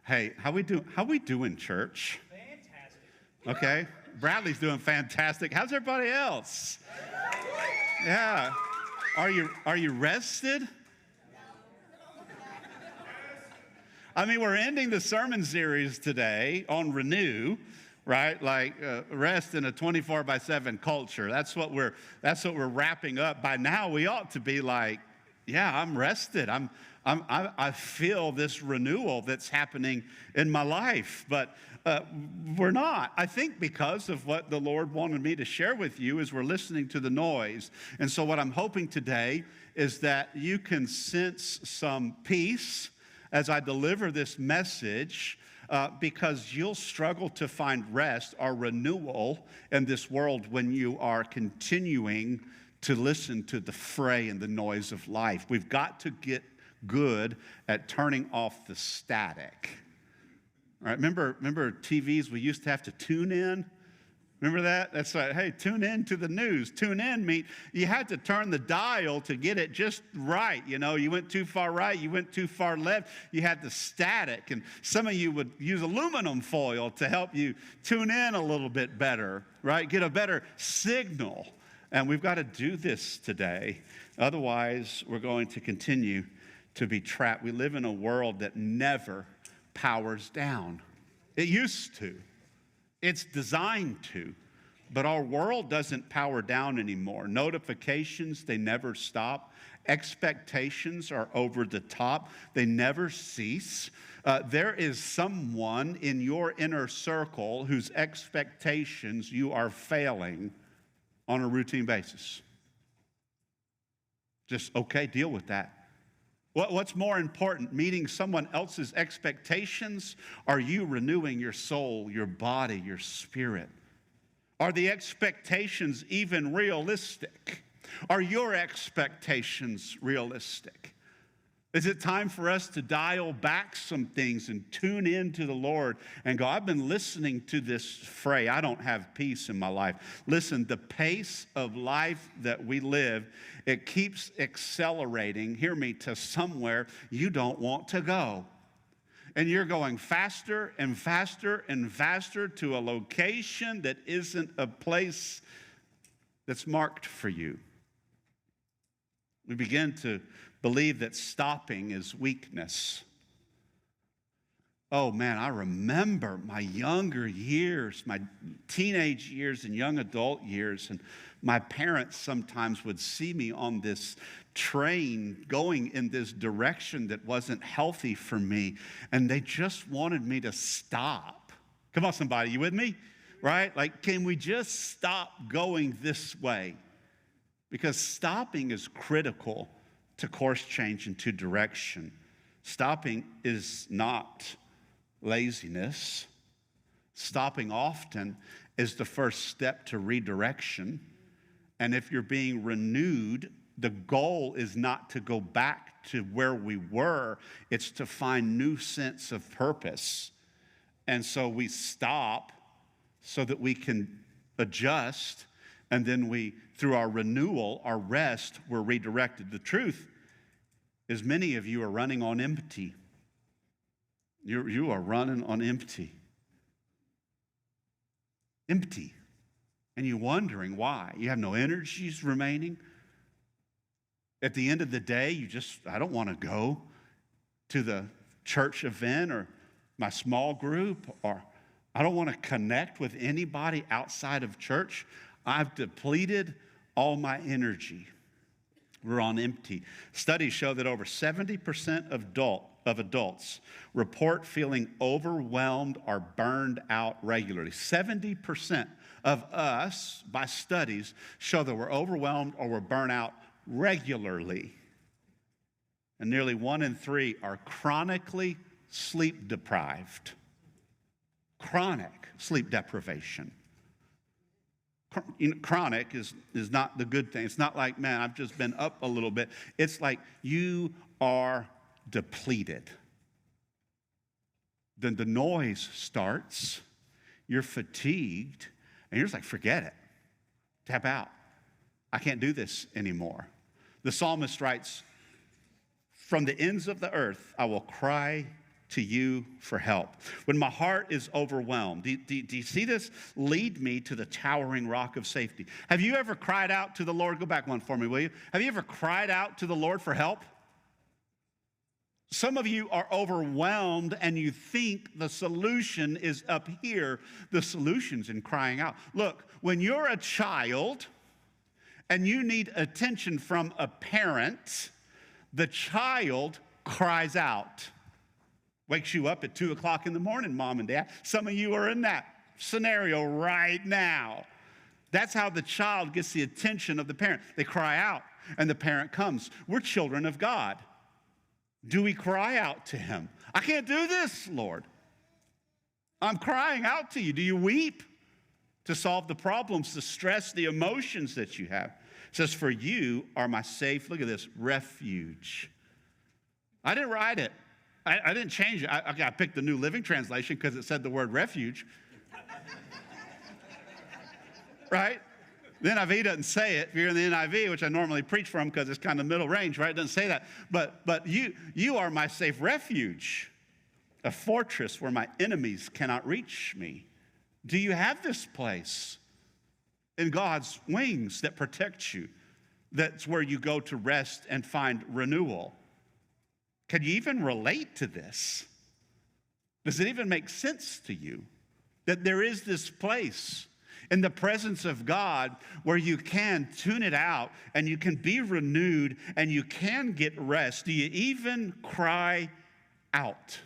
Hey, how we doing, church? Fantastic. Okay, Bradley's doing fantastic. How's everybody else? Yeah. Are you rested? I mean, we're ending the sermon series today on renew, right? Like rest in a 24/7 culture. That's what we're wrapping up. By now, we ought to be like, yeah, I'm rested. I feel this renewal that's happening in my life, but we're not. I think because of what the Lord wanted me to share with you is we're listening to the noise. And so what I'm hoping today is that you can sense some peace as I deliver this message, because you'll struggle to find rest or renewal in this world when you are continuing to listen to the fray and the noise of life. We've got to get good at turning off the static. All right, remember TVs, we used to have to tune in? Remember that? That's like, hey, tune in to the news. Tune in mean you had to turn the dial to get it just right. You know, you went too far right, you went too far left. You had the static, and some of you would use aluminum foil to help you tune in a little bit better, right? Get a better signal. And we've got to do this today. Otherwise, we're going to continue to be trapped. We live in a world that never powers down. It used to. It's designed to, but our world doesn't power down anymore. Notifications, they never stop. Expectations are over the top. They never cease. There is someone in your inner circle whose expectations you are failing on a routine basis. Just, okay, deal with that. What's more important, meeting someone else's expectations? Are you renewing your soul, your body, your spirit? Are the expectations even realistic? Are your expectations realistic? Is it time for us to dial back some things and tune into the Lord and go, I've been listening to this fray. I don't have peace in my life. Listen, the pace of life that we live, it keeps accelerating, hear me, to somewhere you don't want to go. And you're going faster and faster and faster to a location that isn't a place that's marked for you. We begin to believe that stopping is weakness. Oh man, I remember my younger years, my teenage years and young adult years, and my parents sometimes would see me on this train going in this direction that wasn't healthy for me, and they just wanted me to stop. Come on, somebody, you with me? Right? Like, can we just stop going this way? Because stopping is critical to course change into direction. Stopping is not laziness. Stopping often is the first step to redirection. And if you're being renewed, the goal is not to go back to where we were. It's to find new sense of purpose. And so we stop so that we can adjust. And then through our renewal, our rest, we're redirected. The truth is many of you are running on empty. You are running on empty. Empty. And you're wondering why. You have no energies remaining. At the end of the day, I don't want to go to the church event or my small group, or I don't want to connect with anybody outside of church. I've depleted all my energy. We're on empty. Studies show that over 70% of adults report feeling overwhelmed or burned out regularly. 70% of us, by studies, show that we're overwhelmed or we're burnt out regularly. And nearly 1 in 3 are chronically sleep deprived. Chronic sleep deprivation. Chronic is not the good thing. It's not like, man, I've just been up a little bit. It's like you are depleted. Then the noise starts. You're fatigued. And you're just like, forget it. Tap out. I can't do this anymore. The psalmist writes, from the ends of the earth, I will cry to you for help. When my heart is overwhelmed, do you see this? Lead me to the towering rock of safety. Have you ever cried out to the Lord? Go back one for me, will you? Have you ever cried out to the Lord for help? Some of you are overwhelmed and you think the solution is up here. The solution's in crying out. Look, when you're a child and you need attention from a parent, the child cries out. Wakes you up at 2 o'clock in the morning, mom and dad. Some of you are in that scenario right now. That's how the child gets the attention of the parent. They cry out and the parent comes. We're children of God. Do we cry out to him? I can't do this, Lord. I'm crying out to you. Do you weep to solve the problems, the stress, the emotions that you have? It says, for you are my safe, look at this, refuge. I didn't write it. I didn't change it. I picked the New Living Translation because it said the word refuge. Right? The NIV doesn't say it. If you're in the NIV, which I normally preach from because it's kind of middle range, right? It doesn't say that. But you are my safe refuge, a fortress where my enemies cannot reach me. Do you have this place in God's wings that protects you? That's where you go to rest and find renewal. Can you even relate to this? Does it even make sense to you that there is this place in the presence of God where you can tune it out and you can be renewed and you can get rest? Do you even cry out?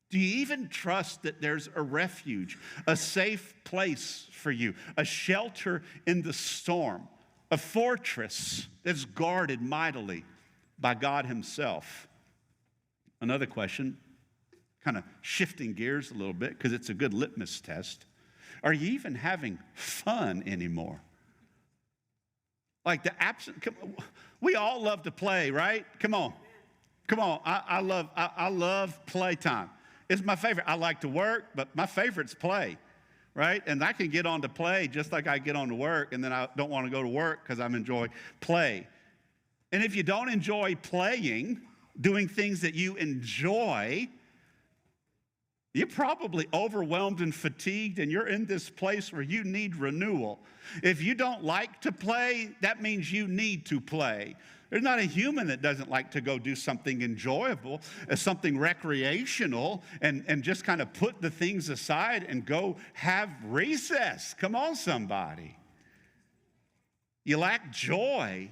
Do you even trust that there's a refuge, a safe place for you, a shelter in the storm, a fortress that's guarded mightily by God himself? Another question, kind of shifting gears a little bit because it's a good litmus test. Are you even having fun anymore? Like we all love to play, right? Come on. I love playtime. It's my favorite. I like to work, but my favorite's play, right? And I can get on to play just like I get on to work, and then I don't want to go to work because I'm enjoying play. And if you don't enjoy playing, doing things that you enjoy, you're probably overwhelmed and fatigued, and you're in this place where you need renewal. If you don't like to play, that means you need to play. There's not a human that doesn't like to go do something enjoyable, something recreational, and just kind of put the things aside and go have recess. Come on, somebody. You lack joy.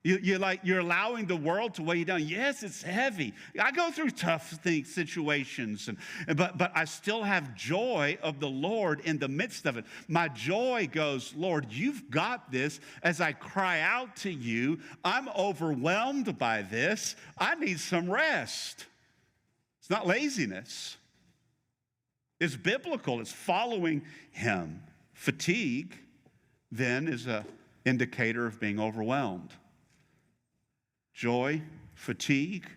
You're allowing the world to weigh you down. Yes, it's heavy. I go through tough situations, but I still have joy of the Lord in the midst of it. My joy goes, Lord, you've got this. As I cry out to you, I'm overwhelmed by this. I need some rest. It's not laziness. It's biblical. It's following him. Fatigue, then, is an indicator of being overwhelmed. Joy, fatigue,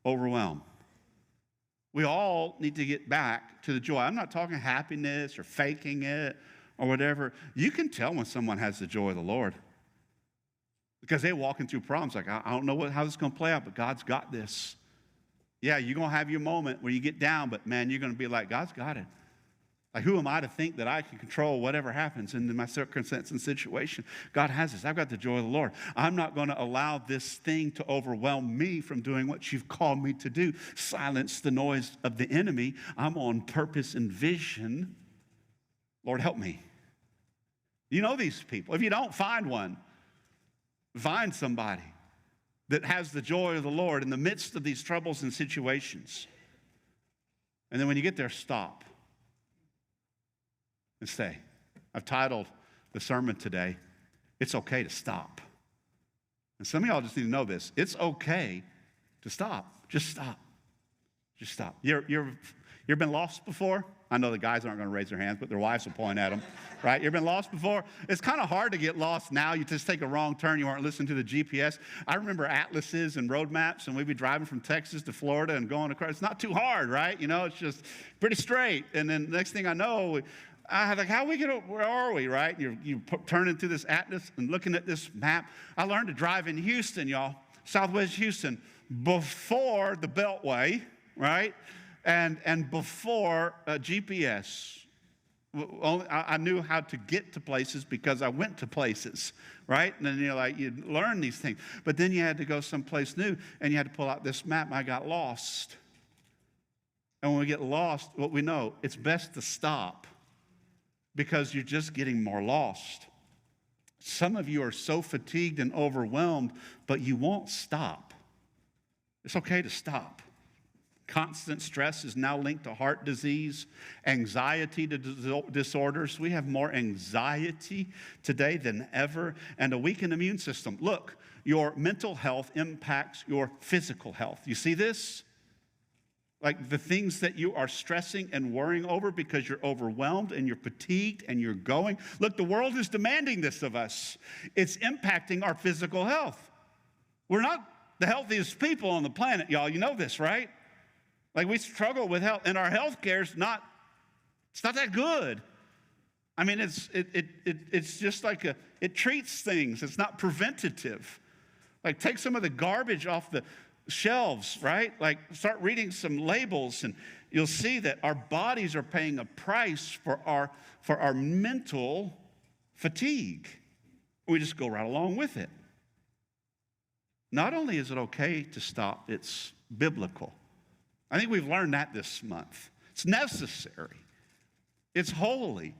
overwhelm. We all need to get back to the joy. I'm not talking happiness or faking it or whatever. You can tell when someone has the joy of the Lord because they're walking through problems like, I don't know how this is going to play out, but God's got this. Yeah, you're going to have your moment where you get down, but man, you're going to be like, God's got it. Like, who am I to think that I can control whatever happens in my circumstance and situation? God has this. I've got the joy of the Lord. I'm not going to allow this thing to overwhelm me from doing what you've called me to do. Silence the noise of the enemy. I'm on purpose and vision. Lord, help me. You know these people. If you don't find one, find somebody that has the joy of the Lord in the midst of these troubles and situations. And then when you get there, stop. And stay. I've titled the sermon today, It's Okay to Stop. And some of y'all just need to know this. It's okay to stop. Just stop. Just stop. You've been lost before? I know the guys aren't going to raise their hands, but their wives will point at them, right? You've been lost before? It's kind of hard to get lost now. You just take a wrong turn. You aren't listening to the GPS. I remember atlases and road maps, and we'd be driving from Texas to Florida and going across. It's not too hard, right? You know, it's just pretty straight. And then the next thing I know, I had like, how we get, where are we, right? You turn into this atlas and looking at this map. I learned to drive in Houston, y'all, Southwest Houston. before the Beltway, right? And before GPS. I knew how to get to places because I went to places, right? And then you learn these things. But then you had to go someplace new, and you had to pull out this map, and I got lost. And when we get lost, what we know, it's best to stop because you're just getting more lost. Some of you are so fatigued and overwhelmed, but you won't stop. It's okay to stop. Constant stress is now linked to heart disease, anxiety disorders. We have more anxiety today than ever, and a weakened immune system. Look, your mental health impacts your physical health. You see this? Like the things that you are stressing and worrying over because you're overwhelmed and you're fatigued and you're going. Look, the world is demanding this of us. It's impacting our physical health. We're not the healthiest people on the planet, y'all. You know this, right? Like we struggle with health, and our health care is not that good. I mean, it's just like it treats things. It's not preventative. Like take some of the garbage off the shelves, right? Like start reading some labels and you'll see that our bodies are paying a price for our mental fatigue. We just go right along with it. Not only is it okay to stop, it's biblical. I think we've learned that this month. It's necessary. It's holy.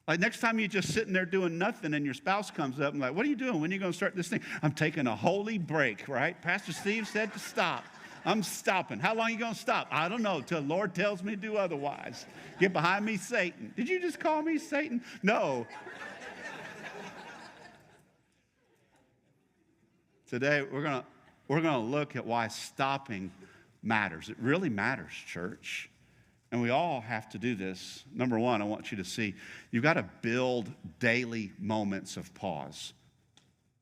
Like next time you're just sitting there doing nothing and your spouse comes up and like, what are you doing? When are you going to start this thing? I'm taking a holy break, right? Pastor Steve said to stop. I'm stopping. How long are you going to stop? I don't know, till the Lord tells me to do otherwise. Get behind me, Satan. Did you just call me Satan? No. Today, we're gonna look at why stopping matters. It really matters, church. And we all have to do this. Number one, I want you to see, you've got to build daily moments of pause.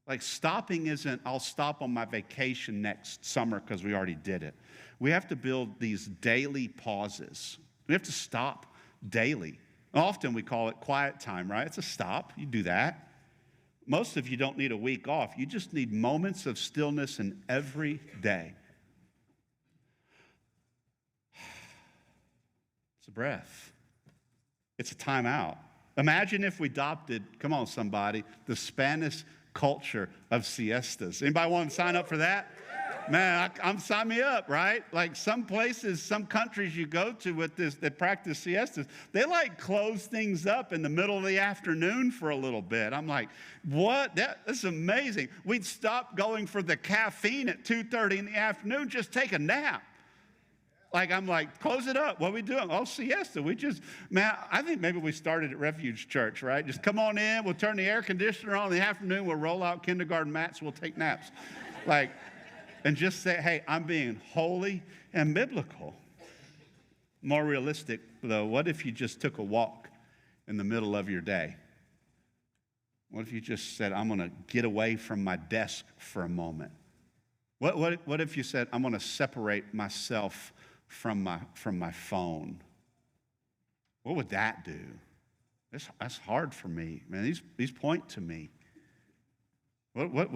Like stopping isn't, I'll stop on my vacation next summer because we already did it. We have to build these daily pauses. We have to stop daily. Often we call it quiet time, right? It's a stop. You do that. Most of you don't need a week off. You just need moments of stillness in every day. It's a breath. It's a timeout. Imagine if we adopted, come on somebody, the Spanish culture of siestas. Anybody want to sign up for that? Man, I'm sign me up, right? Like some places, some countries you go to with this that practice siestas, they like close things up in the middle of the afternoon for a little bit. I'm like, what? That's amazing. We'd stop going for the caffeine at 2:30 in the afternoon, just take a nap. Like, I'm like, close it up. What are we doing? Oh, siesta. I think maybe we started at Refuge Church, right? Just come on in. We'll turn the air conditioner on in the afternoon. We'll roll out kindergarten mats. We'll take naps. And just say, hey, I'm being holy and biblical. More realistic, though, what if you just took a walk in the middle of your day? What if you just said, I'm going to get away from my desk for a moment? What if you said, I'm going to separate myself from my phone? What would that do? That's hard for me. Man, these point to me. What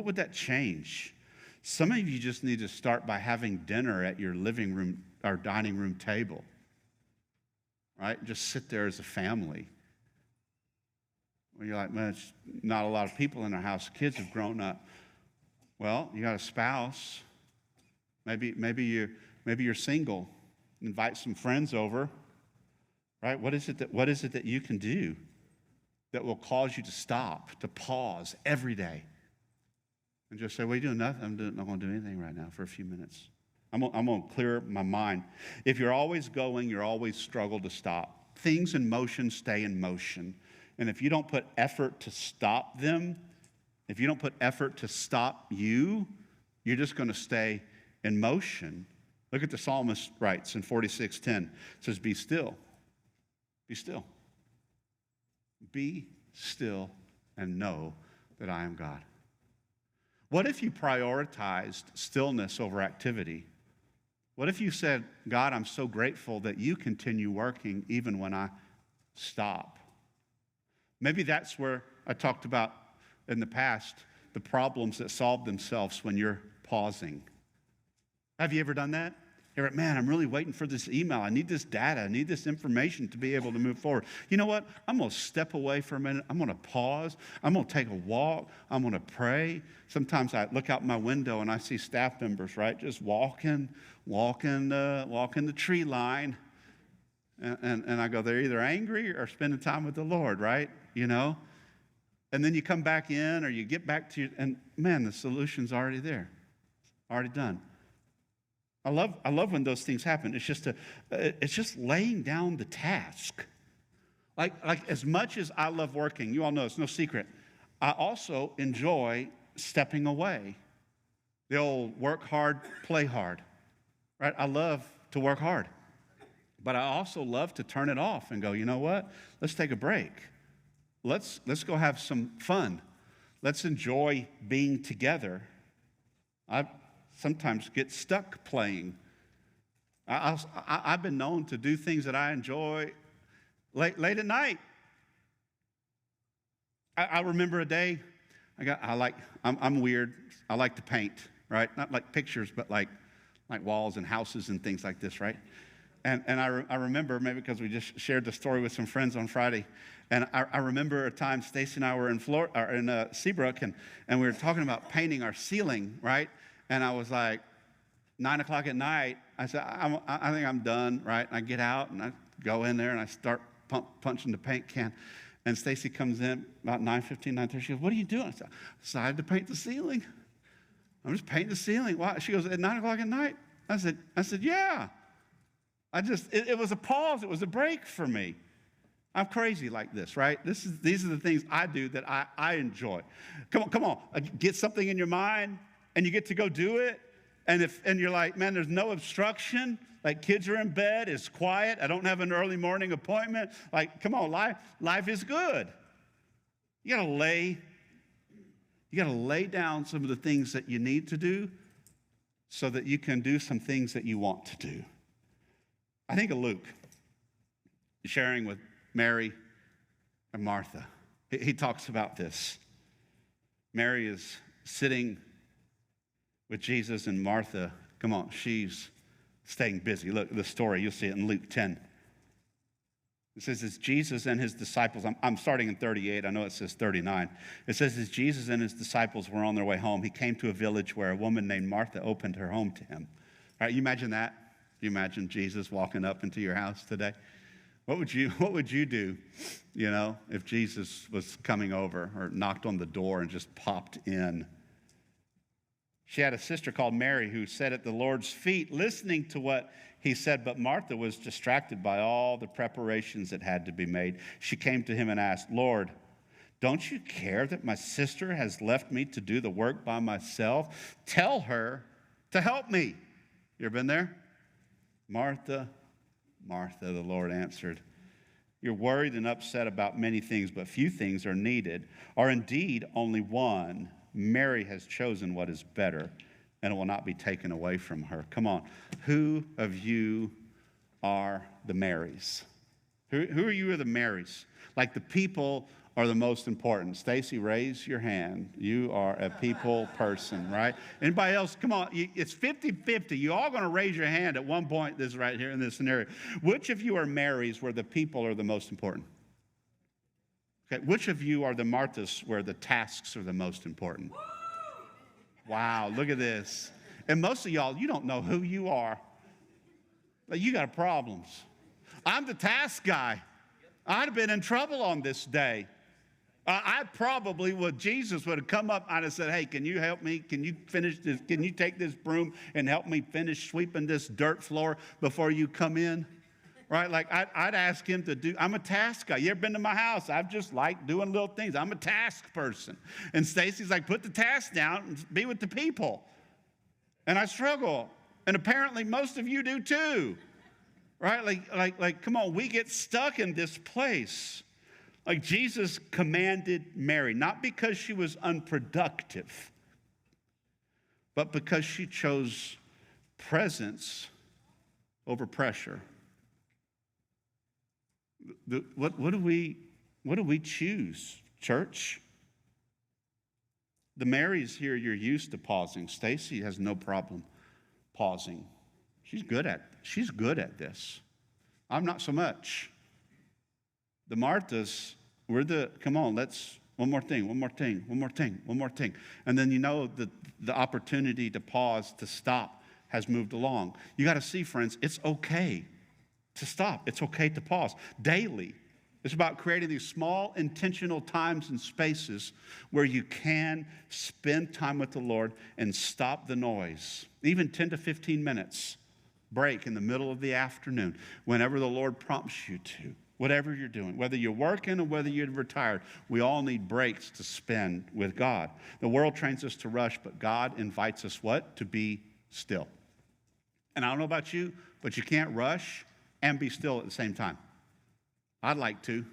would that change? Some of you just need to start by having dinner at your living room or dining room table, right? Just sit there as a family. When you're like, man, it's not a lot of people in our house. Kids have grown up. Well, you got a spouse. Maybe you're single. Invite some friends over, right? What is it that you can do that will cause you to stop, to pause every day, and just say, "What are you doing? Nothing. I'm not going to do anything right now for a few minutes. I'm going to clear my mind." If you're always going, you'll always struggle to stop. Things in motion stay in motion, and if you don't put effort to stop them, if you don't put effort to stop you, you're just going to stay in motion. Look at the psalmist writes in 46:10. It says, "Be still, be still, be still, and know that I am God." What if you prioritized stillness over activity? What if you said, God, I'm so grateful that you continue working even when I stop? Maybe that's where I talked about in the past, the problems that solve themselves when you're pausing. Have you ever done that? You're like, man, I'm really waiting for this email. I need this data. I need this information to be able to move forward. You know what? I'm going to step away for a minute. I'm going to pause. I'm going to take a walk. I'm going to pray. Sometimes I look out my window and I see staff members, right, just walking the tree line. And I go, they're either angry or spending time with the Lord, right? You know? And then you come back in or you get back to, and man, the solution's already there, already done. I love when those things happen. It's just laying down the task. Like as much as I love working, you all know it's no secret, I also enjoy stepping away. The old work hard, play hard, right? I love to work hard, but I also love to turn it off and go, you know what? Let's take a break. Let's go have some fun. Let's enjoy being together. I sometimes get stuck playing. I've been known to do things that I enjoy late at night. I remember a day, I'm weird. I like to paint, right? Not like pictures, but like walls and houses and things like this, right? And I remember, maybe because we just shared the story with some friends on Friday, and I remember a time Stacy and I were in Seabrook, and we were talking about painting our ceiling, right? And I was like, 9 o'clock at night, I said, I think I'm done, right? And I get out, and I go in there, and I start punching the paint can. And Stacy comes in about 9:15, 9:30. She goes, what are you doing? I said, I decided to paint the ceiling. I'm just painting the ceiling. Why? She goes, at 9 o'clock at night? I said, yeah. It was a pause. It was a break for me. I'm crazy like this, right? These are the things I do that I enjoy. Come on. Get something in your mind, and you get to go do it. And you're like, man, there's no obstruction. Like, kids are in bed. It's quiet. I don't have an early morning appointment. Like, come on, life is good. You gotta lay down some of the things that you need to do so that you can do some things that you want to do. I think of Luke sharing with Mary and Martha. He talks about this. Mary is sitting with Jesus, and Martha, come on, she's staying busy. Look, the story, you'll see it in Luke 10. It says, as Jesus and his disciples, I'm starting in 38, I know it says 39. It says, as Jesus and his disciples were on their way home, he came to a village where a woman named Martha opened her home to him. All right, you imagine that? You imagine Jesus walking up into your house today? What would you do, you know, if Jesus was coming over or knocked on the door and just popped in? She had a sister called Mary who sat at the Lord's feet listening to what he said, but Martha was distracted by all the preparations that had to be made. She came to him and asked, Lord, don't you care that my sister has left me to do the work by myself? Tell her to help me. You ever been there? Martha, Martha, the Lord answered, you're worried and upset about many things, but few things are needed, or indeed only one. Mary has chosen what is better, and it will not be taken away from her. Come on. Who of you are the Marys? Who are you are the Marys? Like, the people are the most important. Stacy, raise your hand. You are a people person, right? Anybody else? Come on. It's 50-50. You all going to raise your hand at one point, this right here in this scenario. Which of you are Marys where the people are the most important? Okay, which of you are the Marthas where the tasks are the most important? Wow, look at this. And most of y'all, you don't know who you are. Like, you got problems. I'm the task guy. I'd have been in trouble on this day. I probably would. Jesus would have come up and have said, hey, can you help me? Can you finish this? Can you take this broom and help me finish sweeping this dirt floor before you come in? Right? Like, I'd ask him to do, I'm a task guy. You ever been to my house? I just like doing little things. I'm a task person. And Stacy's like, put the task down and be with the people. And I struggle. And apparently most of you do too. Right? Like, come on, we get stuck in this place. Like, Jesus commanded Mary, not because she was unproductive, but because she chose presence over pressure. What do we choose, church? The Marys here, you're used to pausing. Stacy has no problem pausing. She's good at this. I'm not so much. The Marthas, come on, let's, one more thing. And then the opportunity to pause, to stop has moved along. You got to see, friends, it's okay to stop. It's okay to pause daily. It's about creating these small, intentional times and spaces where you can spend time with the Lord and stop the noise. Even 10 to 15 minutes break in the middle of the afternoon, whenever the Lord prompts you to. Whatever you're doing, whether you're working or whether you're retired, we all need breaks to spend with God. The world trains us to rush, but God invites us what? To be still. And I don't know about you, but you can't rush and be still at the same time. I'd like to.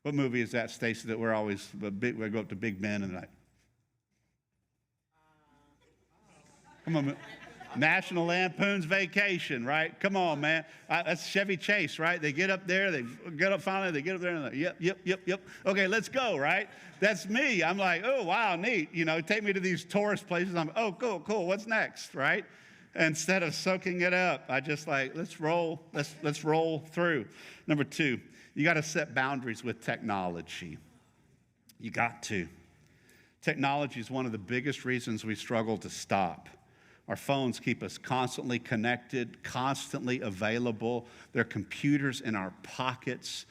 What movie is that, Stacy, that we go up to Big Ben and like, come on, National Lampoon's Vacation, right? Come on, man. That's Chevy Chase, right? They get up there, they get up finally, they get up there and like, yep. Okay, let's go, right? That's me. I'm like, oh, wow, neat. Take me to these tourist places. I'm, oh, cool. What's next, right? Instead of soaking it up, I just like, let's roll through. Number 2, you got to set boundaries with technology. You got to. Technology is one of the biggest reasons we struggle to stop. Our phones keep us constantly connected, constantly available. They're computers in our pockets.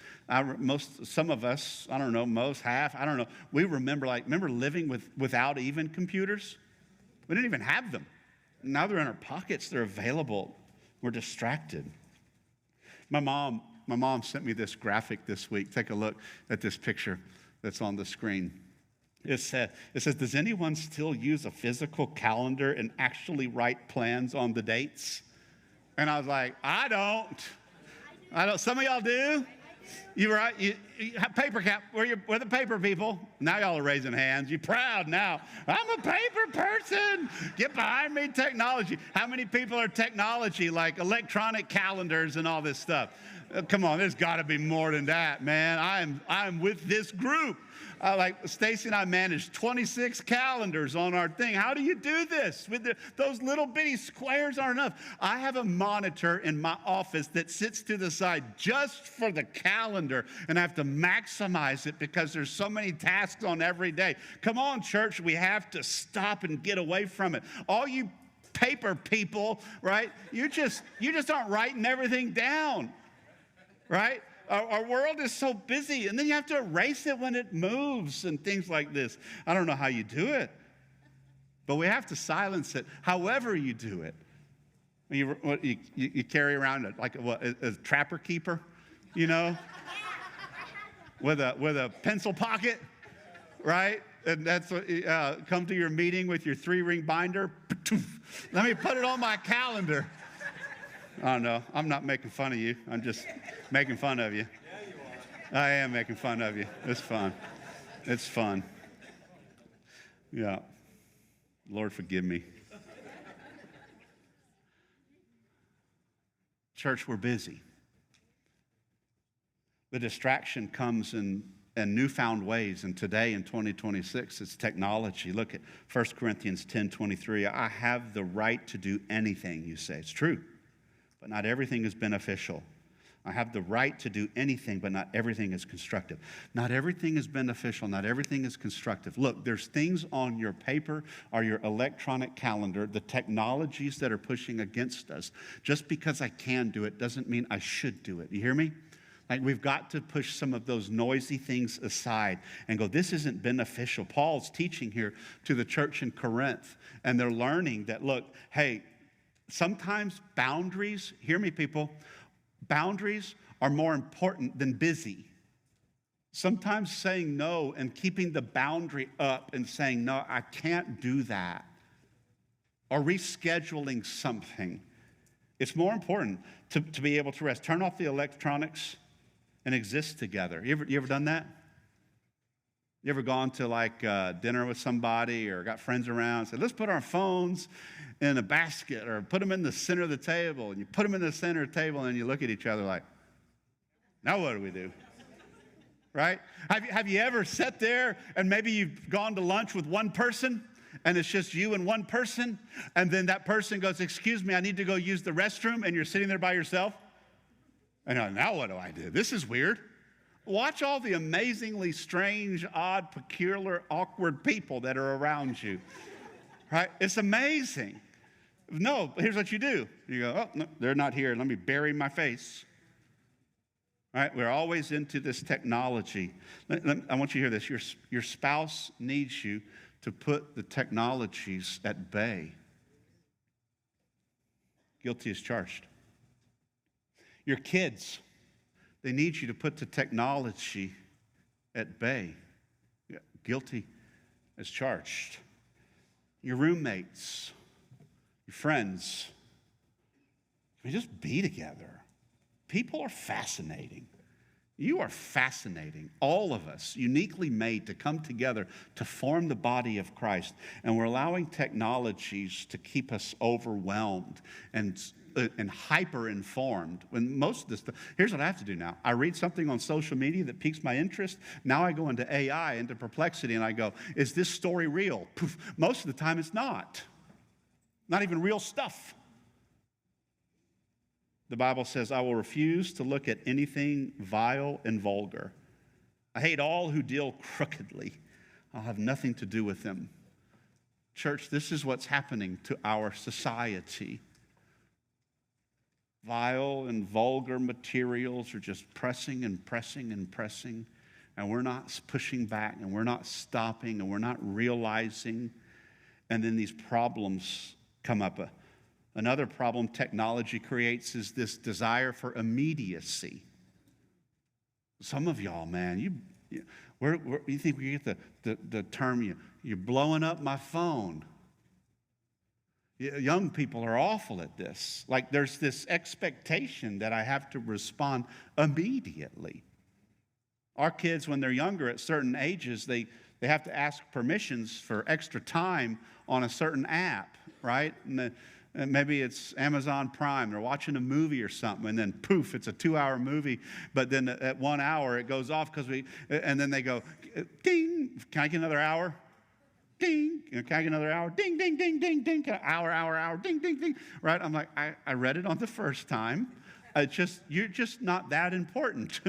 Some of us, I don't know, most, half, I don't know. We remember living without even computers? We didn't even have them. Now they're in our pockets. They're available. We're distracted. My mom sent me this graphic this week. Take a look at this picture that's on the screen. It says, does anyone still use a physical calendar and actually write plans on the dates? And I was like, I don't. Some of y'all do? You right? You have paper cap. We're the paper people. Now y'all are raising hands. You're proud now. I'm a paper person. Get behind me, technology. How many people are technology, like electronic calendars and all this stuff? Come on, there's got to be more than that, man. I'm with this group. Like Stacy and I manage 26 calendars on our thing. How do you do this? Those little bitty squares aren't enough. I have a monitor in my office that sits to the side just for the calendar, and I have to maximize it because there's so many tasks on every day. Come on, church, we have to stop and get away from it. All you paper people, right? You just aren't writing everything down, right? Our world is so busy, and then you have to erase it when it moves and things like this. I don't know how you do it, but we have to silence it however you do it. You carry around a trapper keeper, with a pencil pocket, right? And that's what, come to your meeting with your 3-ring binder. Let me put it on my calendar. Oh, no, I'm not making fun of you. I'm just making fun of you. Yeah, you are. I am making fun of you. It's fun. It's fun. Yeah. Lord, forgive me. Church, we're busy. The distraction comes in newfound ways, and today in 2026, it's technology. Look at 1 Corinthians 10:23. I have the right to do anything, you say. It's true. But not everything is beneficial. I have the right to do anything, but not everything is constructive. Not everything is beneficial. Not everything is constructive. Look, there's things on your paper or your electronic calendar, the technologies that are pushing against us. Just because I can do it doesn't mean I should do it. You hear me? Like, we've got to push some of those noisy things aside and go, this isn't beneficial. Paul's teaching here to the church in Corinth, and they're learning that, look, hey, sometimes boundaries, hear me, people, boundaries are more important than busy. Sometimes saying no and keeping the boundary up and saying, no, I can't do that, or rescheduling something, it's more important to be able to rest. Turn off the electronics and exist together. You ever done that? You ever gone to dinner with somebody or got friends around and said, let's put our phones in a basket or put them in the center of the table, and you put them in the center of the table and you look at each other like, now what do we do? Right? Have you ever sat there and maybe you've gone to lunch with one person and it's just you and one person, and then that person goes, excuse me, I need to go use the restroom, and you're sitting there by yourself? And now what do I do? This is weird. Watch all the amazingly strange, odd, peculiar, awkward people that are around you, right? It's amazing. No, here's what you do. You go, oh, no, they're not here. Let me bury my face. Right? We're always into this technology. I want you to hear this. Your spouse needs you to put the technologies at bay. Guilty as charged. Your kids, they need you to put the technology at bay. Guilty as charged. Your roommates, your friends, we just be together. People are fascinating. You are fascinating. All of us, uniquely made to come together to form the body of Christ. And we're allowing technologies to keep us overwhelmed and hyper-informed. When most of this stuff, here's what I have to do now. I read something on social media that piques my interest. Now I go into AI, into Perplexity, and I go, is this story real? Poof. Most of the time it's not. Not even real stuff. The Bible says, I will refuse to look at anything vile and vulgar. I hate all who deal crookedly. I'll have nothing to do with them. Church, this is what's happening to our society. Vile and vulgar materials are just pressing and pressing and pressing, and we're not pushing back, and we're not stopping, and we're not realizing, and then these problems come up. Another problem technology creates is this desire for immediacy. Some of y'all, man, you think we get the term, you're blowing up my phone. Young people are awful at this. Like there's this expectation that I have to respond immediately. Our kids, when they're younger at certain ages, they have to ask permissions for extra time on a certain app, right? And maybe it's Amazon Prime. They're watching a movie or something, and then poof, it's a 2-hour movie. But then at 1 hour, it goes off and then they go, ding, can I get another hour? Ding, can I get another hour? Ding, ding, ding, ding, ding, hour, ding, ding, ding. Right? I'm like, I read it on the first time. You're just not that important,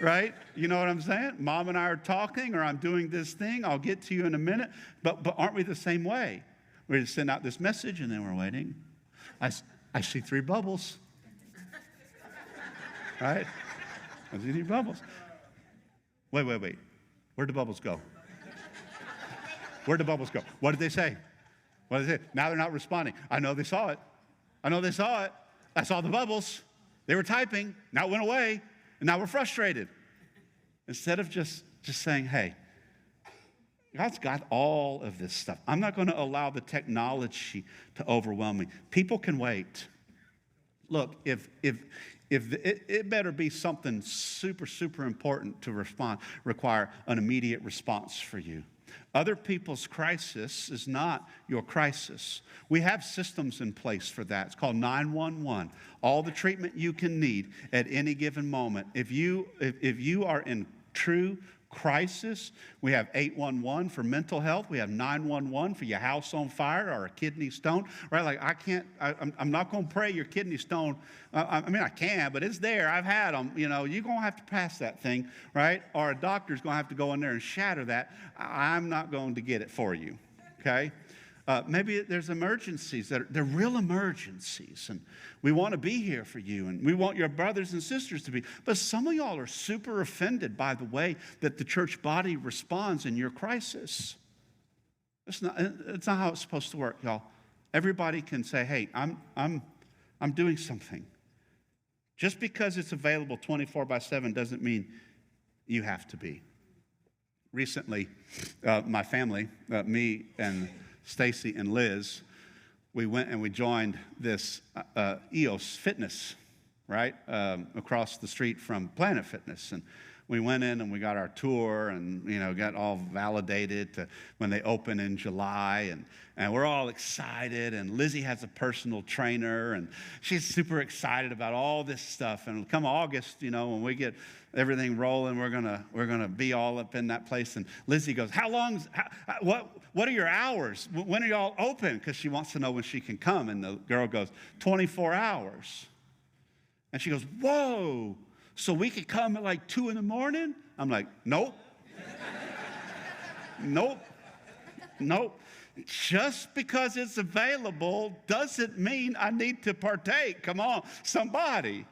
right? You know what I'm saying? Mom and I are talking, or I'm doing this thing. I'll get to you in a minute. But aren't we the same way? We just send out this message, and then we're waiting. I see 3 bubbles. Right? I see 3 bubbles. Wait. Where'd the bubbles go? Where'd the bubbles go? What did they say? What did they say? Now they're not responding. I know they saw it. I saw the bubbles. They were typing. Now it went away. And now we're frustrated. Instead of just saying, hey, God's got all of this stuff. I'm not going to allow the technology to overwhelm me. People can wait. Look, if it better be something super, super important to require an immediate response for you. Other people's crisis is not your crisis. We have systems in place for that. It's called 911. All the treatment you can need at any given moment. If you are in true crisis, we have 811 for mental health. We have 911 for your house on fire or a kidney stone. Right? Like I'm not going to pray your kidney stone. I mean, I can, but it's there. I've had them. You know, you're going to have to pass that thing, right? Or a doctor's going to have to go in there and shatter that. I'm not going to get it for you, okay? Maybe there's emergencies they're real emergencies, and we want to be here for you, and we want your brothers and sisters to be. But some of y'all are super offended by the way that the church body responds in your crisis. It's not how it's supposed to work, y'all. Everybody can say, "Hey, I'm doing something." Just because it's available 24/7 doesn't mean you have to be. Recently, my family, me and Stacy and Liz, we went and we joined this EOS Fitness, right, across the street from Planet Fitness. And we went in and we got our tour and, got all validated to when they open in July. And we're all excited. And Lizzie has a personal trainer. And she's super excited about all this stuff. And come August, when we get everything rolling, we're gonna be all up in that place. And Lizzie goes, what are your hours? When are y'all open? Because she wants to know when she can come. And the girl goes, 24 hours. And she goes, whoa. So we could come at like 2 in the morning? I'm like, nope. Nope. Just because it's available doesn't mean I need to partake. Come on, somebody.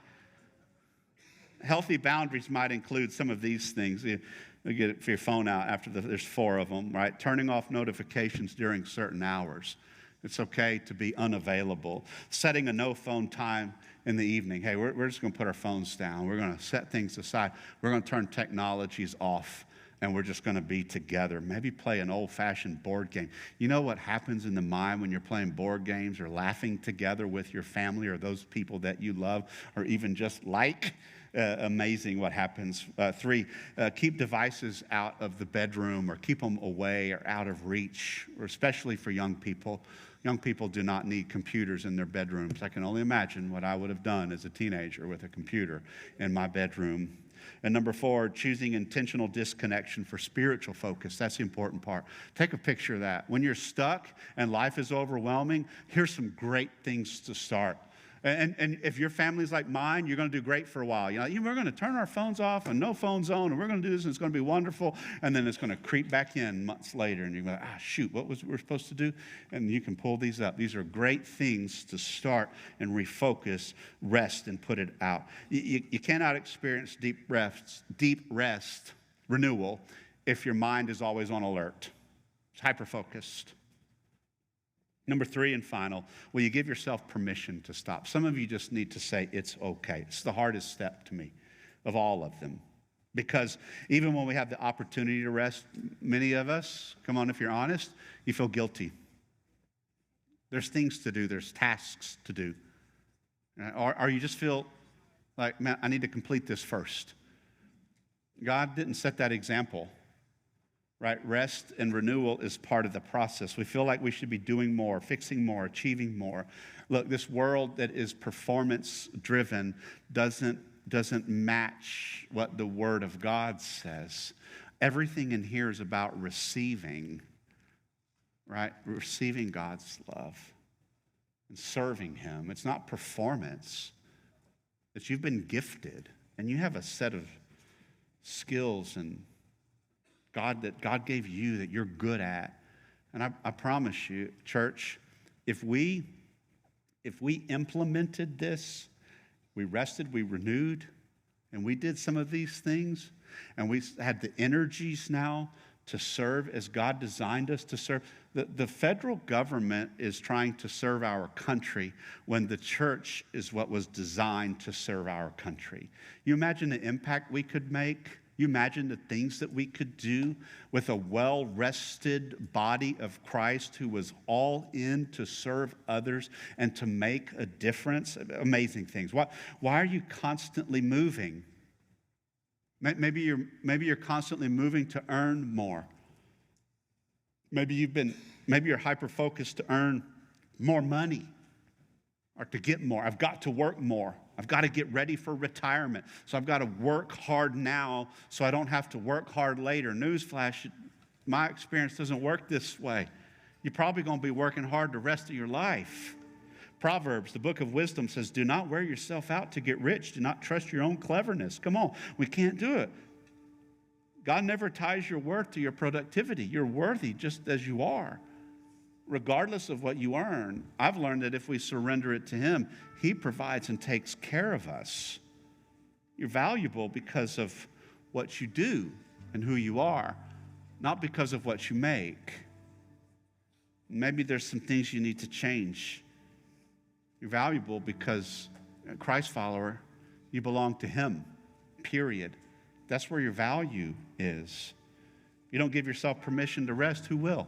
Healthy boundaries might include some of these things. You get it for your phone out after there's 4 of them, right? Turning off notifications during certain hours. It's okay to be unavailable. Setting a no phone time in the evening. Hey, we're just going to put our phones down. We're going to set things aside. We're going to turn technologies off, and we're just going to be together. Maybe play an old-fashioned board game. You know what happens in the mind when you're playing board games or laughing together with your family or those people that you love or even just like? Amazing what happens. 3, keep devices out of the bedroom or keep them away or out of reach, or especially for young people. Young people do not need computers in their bedrooms. I can only imagine what I would have done as a teenager with a computer in my bedroom. And number 4, choosing intentional disconnection for spiritual focus. That's the important part. Take a picture of that. When you're stuck and life is overwhelming, here's some great things to start. And if your family's like mine, you're going to do great for a while. We're going to turn our phones off and no phone zone, and we're going to do this, and it's going to be wonderful. And then it's going to creep back in months later, and you're going to shoot, what was we supposed to do? And you can pull these up. These are great things to start and refocus, rest, and put it out. You cannot experience deep rest, renewal, if your mind is always on alert. It's hyper-focused. Number 3 and final, will you give yourself permission to stop? Some of you just need to say, it's okay. It's the hardest step to me of all of them. Because even when we have the opportunity to rest, many of us, come on, if you're honest, you feel guilty. There's things to do. There's tasks to do. Or you just feel like, man, I need to complete this first. God didn't set that example. Right? Rest and renewal is part of the process. We feel like we should be doing more, fixing more, achieving more. Look, this world that is performance-driven doesn't match what the Word of God says. Everything in here is about receiving, right? Receiving God's love and serving Him. It's not performance. That you've been gifted and you have a set of skills and that God gave you that you're good at. And I promise you, church, if we implemented this, we rested, we renewed, and we did some of these things, and we had the energies now to serve as God designed us to serve. The federal government is trying to serve our country when the church is what was designed to serve our country. You imagine the impact we could make? You imagine the things that we could do with a well-rested body of Christ who was all in to serve others and to make a difference? Amazing things. Why are you constantly moving? Maybe you're constantly moving to earn more. Maybe you're hyper-focused to earn more money or to get more. I've got to work more. I've got to get ready for retirement. So I've got to work hard now so I don't have to work hard later. Newsflash, my experience doesn't work this way. You're probably going to be working hard the rest of your life. Proverbs, the book of wisdom, says, do not wear yourself out to get rich. Do not trust your own cleverness. Come on, we can't do it. God never ties your worth to your productivity. You're worthy just as you are, regardless of what you earn. I've learned that if we surrender it to Him, He provides and takes care of us. You're valuable because of what you do and who you are, not because of what you make. Maybe there's some things you need to change. You're valuable because, a Christ follower, you belong to Him, period. That's where your value is. You don't give yourself permission to rest, who will?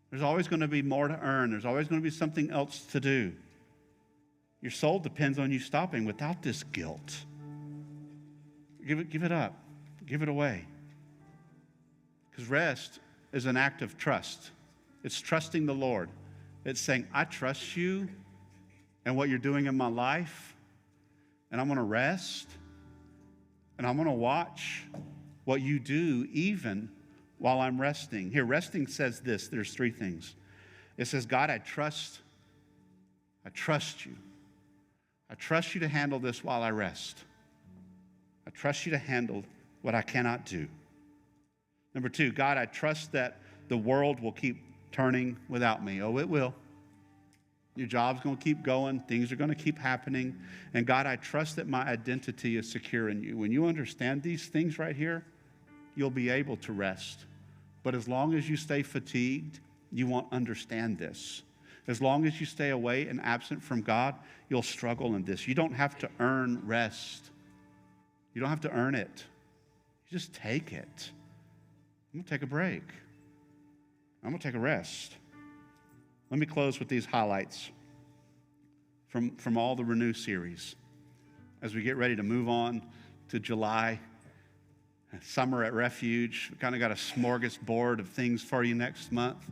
There's always going to be more to earn. There's always going to be something else to do. Your soul depends on you stopping without this guilt. Give it up. Give it away. Because rest is an act of trust. It's trusting the Lord. It's saying, I trust you and what you're doing in my life, and I'm going to rest, and I'm going to watch what you do even while I'm resting. Here, resting says this. There's three things. It says, God, I trust you. I trust you to handle this while I rest. I trust you to handle what I cannot do. Number two, God, I trust that the world will keep turning without me. Oh, it will. Your job's going to keep going. Things are going to keep happening. And God, I trust that my identity is secure in you. When you understand these things right here, you'll be able to rest. But as long as you stay fatigued, you won't understand this. As long as you stay away and absent from God, you'll struggle in this. You don't have to earn rest. You don't have to earn it. You just take it. I'm going to take a break. I'm going to take a rest. Let me close with these highlights from all the Renew series as we get ready to move on to July. Summer at Refuge. We kind of got a smorgasbord of things for you next month.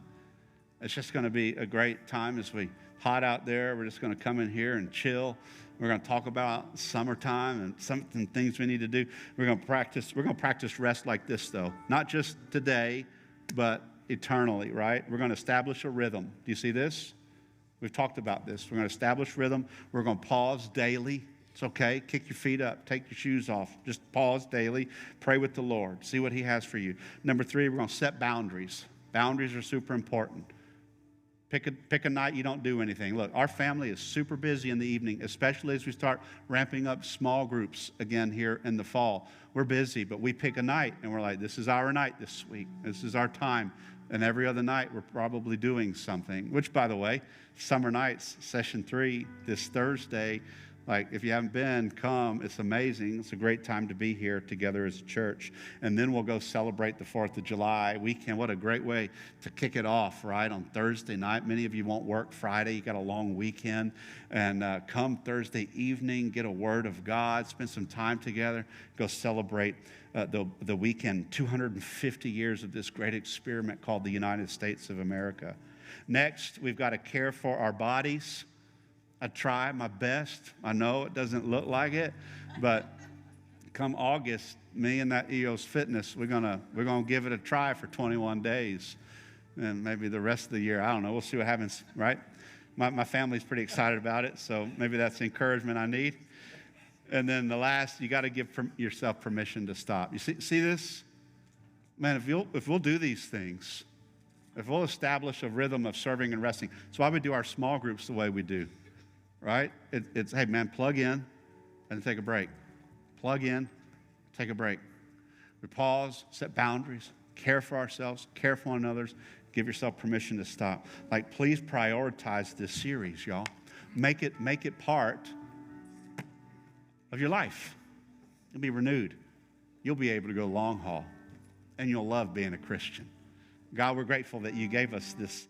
It's just going to be a great time as we hot out there. We're just going to come in here and chill. We're going to talk about summertime and some things we need to do. We're going to practice rest like this, though. Not just today, but eternally, right? We're going to establish a rhythm. Do you see this? We've talked about this. We're going to establish rhythm. We're going to pause daily. It's okay. Kick your feet up. Take your shoes off. Just pause daily. Pray with the Lord. See what he has for you. Number three, we're going to set boundaries. Boundaries are super important. Pick a night you don't do anything. Look, our family is super busy in the evening, especially as we start ramping up small groups again here in the fall. We're busy, but we pick a night, and we're like, this is our night this week. This is our time. And every other night, we're probably doing something, which, by the way, Summer Nights, Session 3, this Thursday. Like, if you haven't been, come. It's amazing. It's a great time to be here together as a church. And then we'll go celebrate the 4th of July weekend. What a great way to kick it off, right, on Thursday night. Many of you won't work Friday. You got a long weekend. And come Thursday evening, get a word of God, spend some time together, go celebrate the weekend, 250 years of this great experiment called the United States of America. Next, we've got to care for our bodies. I try my best. I know it doesn't look like it, but come August, me and that EOS Fitness, we're gonna give it a try for 21 days, and maybe the rest of the year. I don't know. We'll see what happens. Right? My family's pretty excited about it, so maybe that's the encouragement I need. And then the last, you got to give yourself permission to stop. You see this, man? If we'll do these things, if we'll establish a rhythm of serving and resting, that's why we do our small groups the way we do. Right? It's, hey, man, plug in and take a break. Plug in, take a break. We pause, set boundaries, care for ourselves, care for one another, give yourself permission to stop. Like, please prioritize this series, y'all. Make it part of your life. You'll be renewed. You'll be able to go long haul, and you'll love being a Christian. God, we're grateful that you gave us this